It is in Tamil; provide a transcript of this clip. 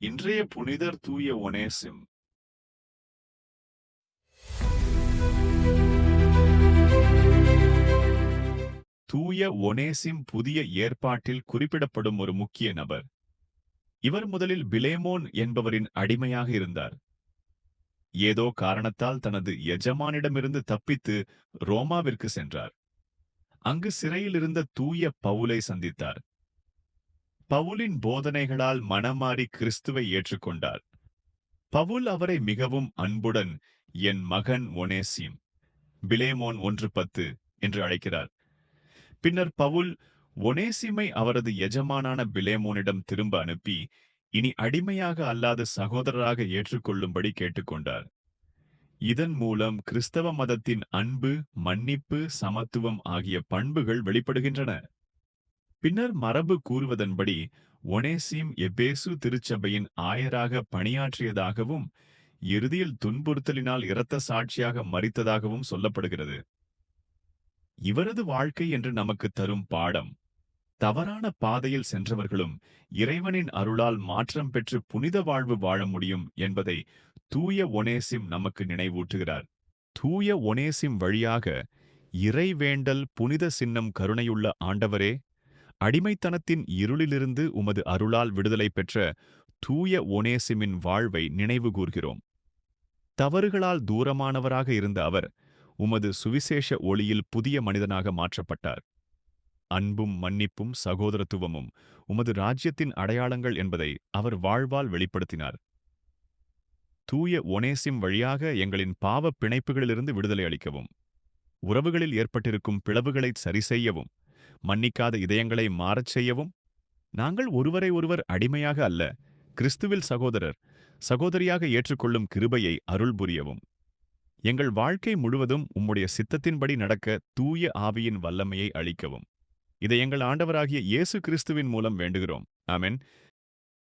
இன்றைய புனிதர் தூய ஒனேசிம். தூய ஒனேசிம் புதிய ஏற்பாட்டில் குறிப்பிடப்படும் ஒரு முக்கிய நபர். இவர் முதலில் பிலேமோன் என்பவரின் அடிமையாக இருந்தார். ஏதோ காரணத்தால் தனது எஜமானிடமிருந்து தப்பித்து ரோமாவிற்கு சென்றார். அங்கு சிறையில் இருந்த தூய பவுலை சந்தித்தார். பவுலின் போதனைகளால் மனமாறி கிறிஸ்துவை ஏற்றுக்கொண்டார். பவுல் அவரை மிகவும் அன்புடன் என் மகன் ஒனேசிம், பிலேமோன் 1:10 என்று அழைக்கிறார். பின்னர் பவுல் ஒனேசிமை அவரது எஜமானான பிலேமோனிடம் திரும்ப அனுப்பி, இனி அடிமையாக அல்லாத சகோதரராக ஏற்றுக்கொள்ளும்படி கேட்டுக்கொண்டார். இதன் மூலம் கிறிஸ்தவ மதத்தின் அன்பு, மன்னிப்பு, சமத்துவம் ஆகிய பண்புகள் வெளிப்படுகின்றன. பின்னர் மரபு கூறுவதன்படி ஒனேசிம் எபேசு திருச்சபையின் ஆயராக பணியாற்றியதாகவும் இறுதியில் துன்புறுத்தலினால் இரத்த சாட்சியாக மரித்ததாகவும் சொல்லப்படுகிறது. இவரது வாழ்க்கை என்று நமக்கு தரும் பாடம், தவறான பாதையில் சென்றவர்களும் இறைவனின் அருளால் மாற்றம் பெற்று புனித வாழ்வு வாழ முடியும் என்பதை தூய ஒனேசிம் நமக்கு நினைவூட்டுகிறார். தூய ஒனேசிம் வழியாக இறைவேண்டல் புனித சின்னம் கருணையுள்ள ஆண்டவரே, அடிமைத்தனத்தின் இருளிலிருந்து உமது அருளால் விடுதலை பெற்ற தூய ஒனேசிமின் வாழ்வை நினைவு கூர்கிறோம். தவறுகளால் தூரமானவராக இருந்த அவர் உமது சுவிசேஷ ஒளியில் புதிய மனிதனாக மாற்றப்பட்டார். அன்பும் மன்னிப்பும் சகோதரத்துவமும் உமது ராஜ்யத்தின் அடையாளங்கள் என்பதை அவர் வாழ்வால் வெளிப்படுத்தினார். தூய ஒனேசிம் வழியாக எங்களின் பாவ பிணைப்புகளிலிருந்து விடுதலை அளிக்கவும், உறவுகளில் ஏற்பட்டிருக்கும் பிளவுகளை சரிசெய்யவும், மன்னிக்காத இதயங்களை மாறச் செய்யவும், நாங்கள் ஒருவரை ஒருவர் அடிமையாக அல்ல, கிறிஸ்துவில் சகோதரர், சகோதரியாக ஏற்றுக்கொள்ளும் கிருபையை அருள் புரியவும். எங்கள் வாழ்க்கை முழுவதும் உம்முடைய சித்தத்தின்படி நடக்க தூய ஆவியின் வல்லமையை அளிக்கவும். இதை எங்கள் ஆண்டவராகிய இயேசு கிறிஸ்துவின் மூலம் வேண்டுகிறோம். ஆமென்.